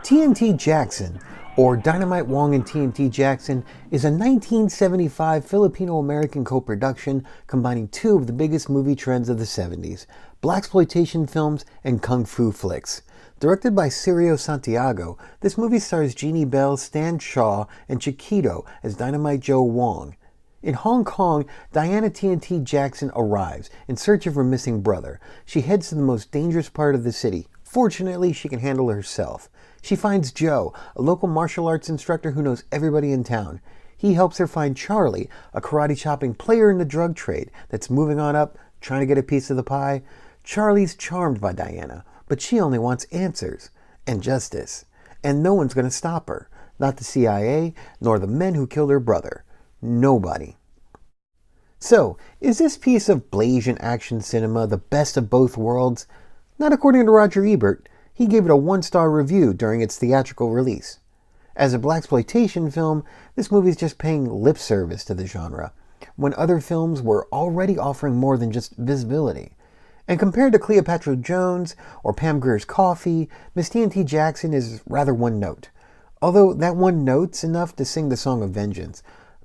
TNT Jackson, or Dynamite Wong and TNT Jackson, is a 1975 Filipino-American co-production combining two of the biggest movie trends of the 70s, blaxploitation films and kung fu flicks. Directed by Cirio Santiago, this movie stars Jeannie Bell, Stan Shaw, and Chiquito as Dynamite Joe Wong. In Hong Kong, Diana TNT Jackson arrives in search of her missing brother. She heads to the most dangerous part of the city. Fortunately, she can handle herself. She finds Joe, a local martial arts instructor who knows everybody in town. He helps her find Charlie, a karate chopping player in the drug trade that's moving on up, trying to get a piece of the pie. Charlie's charmed by Diana, but she only wants answers and justice. And no one's going to stop her. Not the CIA, nor the men who killed her brother. Nobody. So, is this piece of Blasian action cinema the best of both worlds? Not according to Roger Ebert. He gave it a 1-star review during its theatrical release. As a blaxploitation film, this movie is just paying lip service to the genre, when other films were already offering more than just visibility. And compared to Cleopatra Jones or Pam Grier's Coffee, Miss TNT Jackson is rather one note. Although that one note's enough to sing the Song of Vengeance.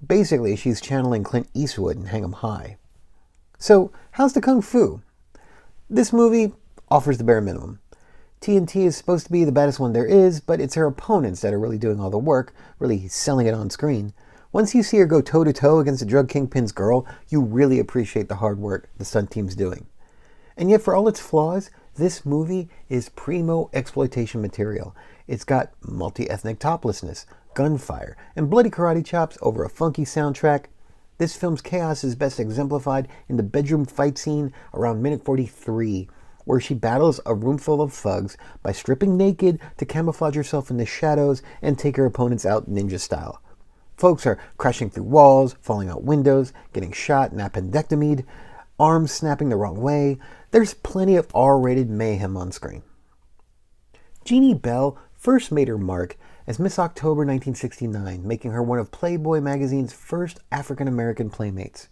Basically, she's channeling Clint Eastwood and Hang 'em High. So, how's the kung fu? This movie offers the bare minimum. TNT is supposed to be the baddest one there is, but it's her opponents that are really doing all the work, really selling it on screen. Once you see her go toe-to-toe against the drug kingpin's girl, you really appreciate the hard work the stunt team's doing. And yet, for all its flaws, this movie is primo exploitation material. It's got multi-ethnic toplessness, gunfire, and bloody karate chops over a funky soundtrack. This film's chaos is best exemplified in the bedroom fight scene around minute 43, where she battles a room full of thugs by stripping naked to camouflage herself in the shadows and take her opponents out ninja style. Folks are crashing through walls, falling out windows, getting shot and appendectomied, arms snapping the wrong way. There's plenty of R-rated mayhem on screen. Jeannie Bell first made her mark as Miss October 1969, making her one of Playboy magazine's first African-American playmates.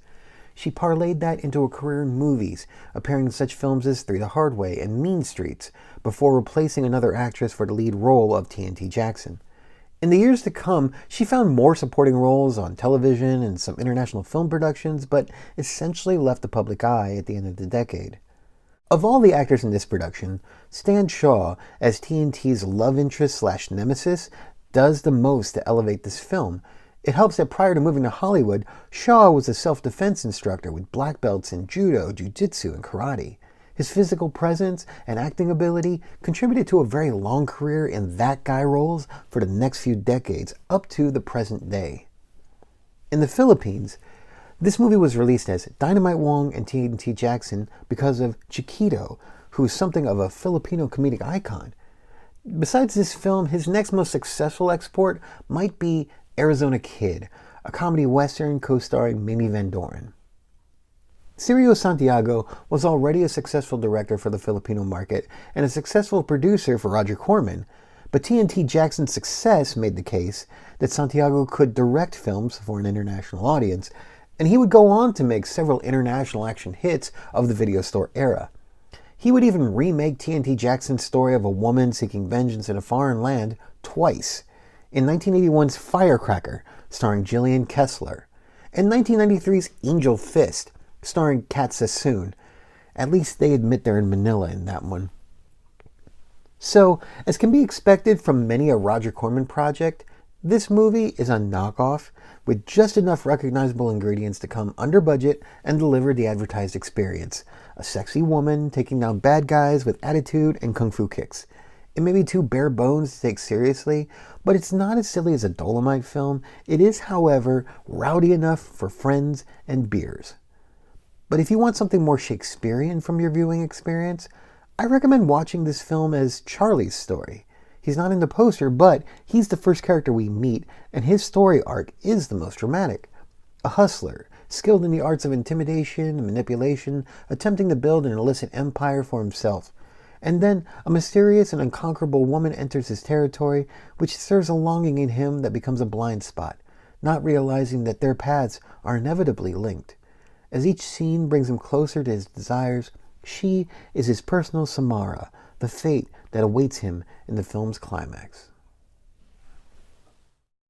She parlayed that into a career in movies, appearing in such films as Three the Hard Way and Mean Streets, before replacing another actress for the lead role of TNT Jackson. In the years to come, she found more supporting roles on television and some international film productions, but essentially left the public eye at the end of the decade. Of all the actors in this production, Stan Shaw, as TNT's love interest/nemesis, does the most to elevate this film. It helps that prior to moving to Hollywood, Shaw was a self-defense instructor with black belts in judo, jiu-jitsu, and karate. His physical presence and acting ability contributed to a very long career in that guy roles for the next few decades, up to the present day. In the Philippines, this movie was released as Dynamite Wong and TNT Jackson because of Chiquito, who is something of a Filipino comedic icon. Besides this film, his next most successful export might be Arizona Kid, a comedy western co-starring Mimi Van Doren. Cirio Santiago was already a successful director for the Filipino market and a successful producer for Roger Corman, but TNT Jackson's success made the case that Santiago could direct films for an international audience, and he would go on to make several international action hits of the video store era. He would even remake TNT Jackson's story of a woman seeking vengeance in a foreign land twice. In 1981's Firecracker, starring Gillian Kessler, and 1993's Angel Fist, starring Kat Sassoon. At least they admit they're in Manila in that one. So, as can be expected from many a Roger Corman project, this movie is a knockoff with just enough recognizable ingredients to come under budget and deliver the advertised experience. A sexy woman taking down bad guys with attitude and kung fu kicks. It may be too bare bones to take seriously, but it's not as silly as a Dolomite film. It is, however, rowdy enough for friends and beers. But if you want something more Shakespearean from your viewing experience, I recommend watching this film as Charlie's story. He's not in the poster, but he's the first character we meet, and his story arc is the most dramatic. A hustler, skilled in the arts of intimidation and manipulation, attempting to build an illicit empire for himself. And then a mysterious and unconquerable woman enters his territory, which stirs a longing in him that becomes a blind spot, not realizing that their paths are inevitably linked. As each scene brings him closer to his desires, she is his personal Samara, the fate that awaits him in the film's climax.